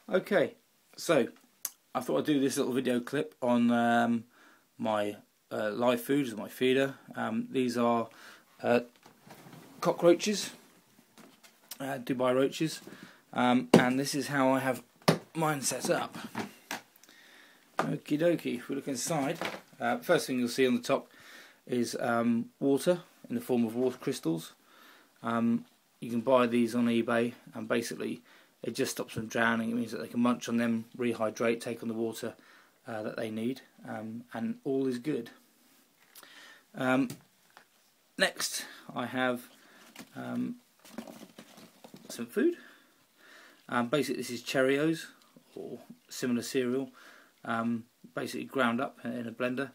Okay, so I thought I'd do this little video clip on my live foods, my feeder. These are cockroaches, Dubai roaches, and this is how I have mine set up. Okie dokie, if we look inside, first thing you'll see on the top is water in the form of water crystals. You can buy these on eBay, and basically it just stops them drowning. It means that they can munch on them, rehydrate, take on the water that they need, and all is good. Next I have some food. Basically this is Cheerios or similar cereal, basically ground up in a blender,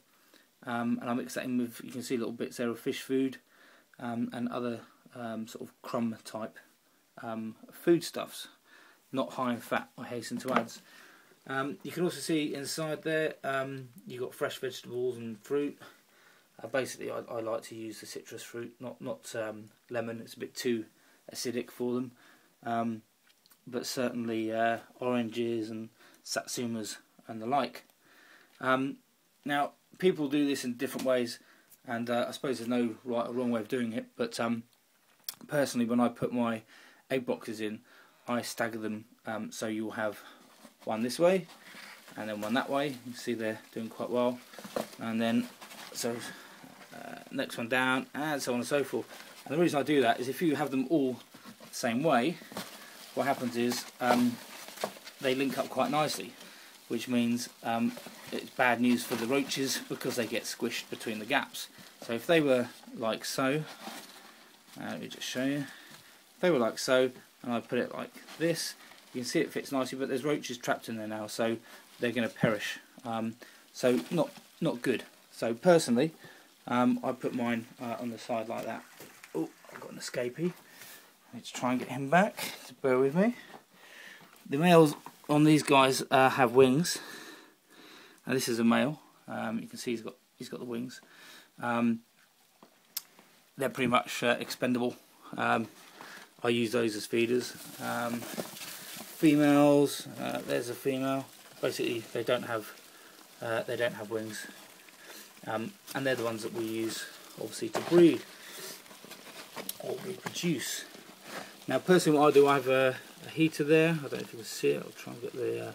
and I mix that in with, you can see little bits there of fish food and other sort of crumb type foodstuffs, not high in fat, I hasten to add. You can also see inside there you've got fresh vegetables and fruit. Basically I like to use the citrus fruit, not lemon, it's a bit too acidic for them, but certainly oranges and satsumas and the like. Now people do this in different ways, and I suppose there's no right or wrong way of doing it, but personally when I put my egg boxes in, I stagger them, so you'll have one this way and then one that way. You can see they're doing quite well, and then next one down, and so on and so forth. And the reason I do that is if you have them all the same way, what happens is they link up quite nicely, which means it's bad news for the roaches because they get squished between the gaps. So if they were like so, let me just show you. If they were like so, and I put it like this, you can see it fits nicely, but there's roaches trapped in there now, so they're going to perish. So not good. So personally, I put mine on the side like that. Oh, I've got an escapee. Let's try and get him back. So bear with me. The males on these guys have wings. Now this is a male. You can see he's got the wings. They're pretty much expendable. I use those as feeders. Females, there's a female. Basically, they don't have wings, and they're the ones that we use, obviously, to breed or reproduce. Now, personally, what I do, I have a heater there. I don't know if you can see it. I'll try and get the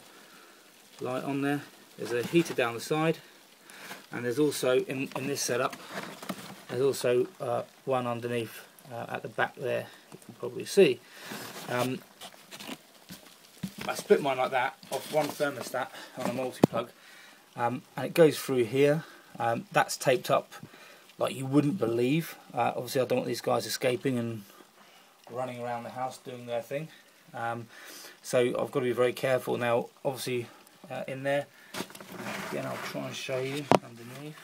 light on there. There's a heater down the side, and there's also in this setup, there's also one underneath at the back there. You can probably see. I split mine like that off one thermostat on a multi-plug, and it goes through here. That's taped up like you wouldn't believe. Obviously I don't want these guys escaping and running around the house doing their thing, so I've got to be very careful. Now obviously in there, again I'll try and show you underneath,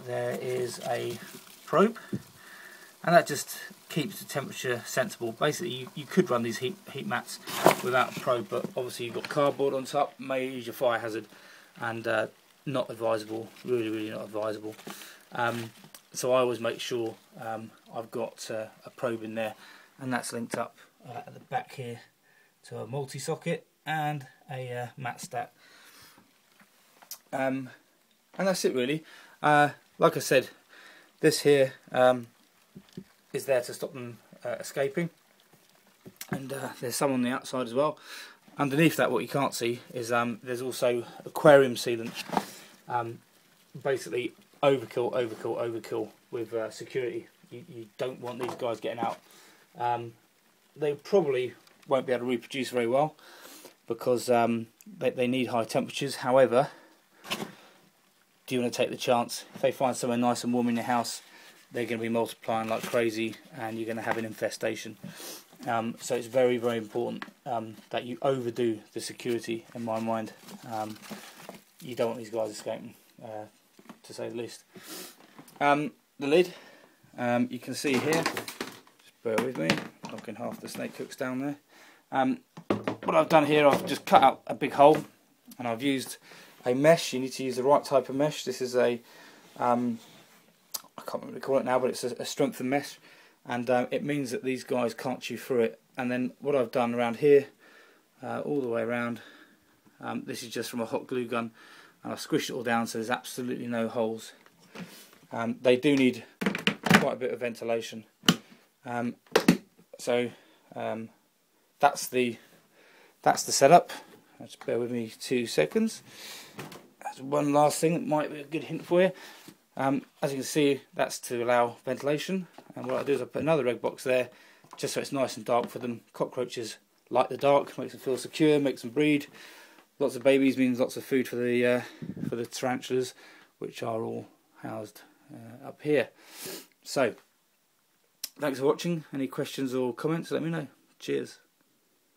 there is a probe, and that just keeps the temperature sensible. Basically you could run these heat mats without a probe, but obviously you've got cardboard on top, may use your fire hazard, and not advisable, really not advisable. So I always make sure I've got a probe in there, and that's linked up at the back here to a multi-socket and a mat stack. And that's it really. Like I said, this here is there to stop them escaping, and there's some on the outside as well. Underneath that, what you can't see is there's also aquarium sealant. Basically overkill with security. You don't want these guys getting out. They probably won't be able to reproduce very well because they need high temperatures. However, do you want to take the chance? If they find somewhere nice and warm in your house, they're going to be multiplying like crazy, and you're going to have an infestation. So it's very important that you overdo the security, in my mind. You don't want these guys escaping, to say the least. The lid, you can see here, just bear with me, knocking half the snake hooks down there. What I've done here, I've just cut out a big hole, and I've used a mesh. You need to use the right type of mesh. This is a I can't remember what to call it now, but it's a strengthened mesh, and it means that these guys can't chew through it. And then what I've done around here, all the way around. This is just from a hot glue gun, and I've squished it all down so there's absolutely no holes. They do need quite a bit of ventilation. So that's the setup. Just bear with me 2 seconds. That's one last thing that might be a good hint for you. As you can see, that's to allow ventilation, and what I do is I put another egg box there just so it's nice and dark for them. Cockroaches like the dark, makes them feel secure, makes them breed. Lots of babies means lots of food for the tarantulas, which are all housed up here. So thanks for watching. Any questions or comments, let me know. Cheers.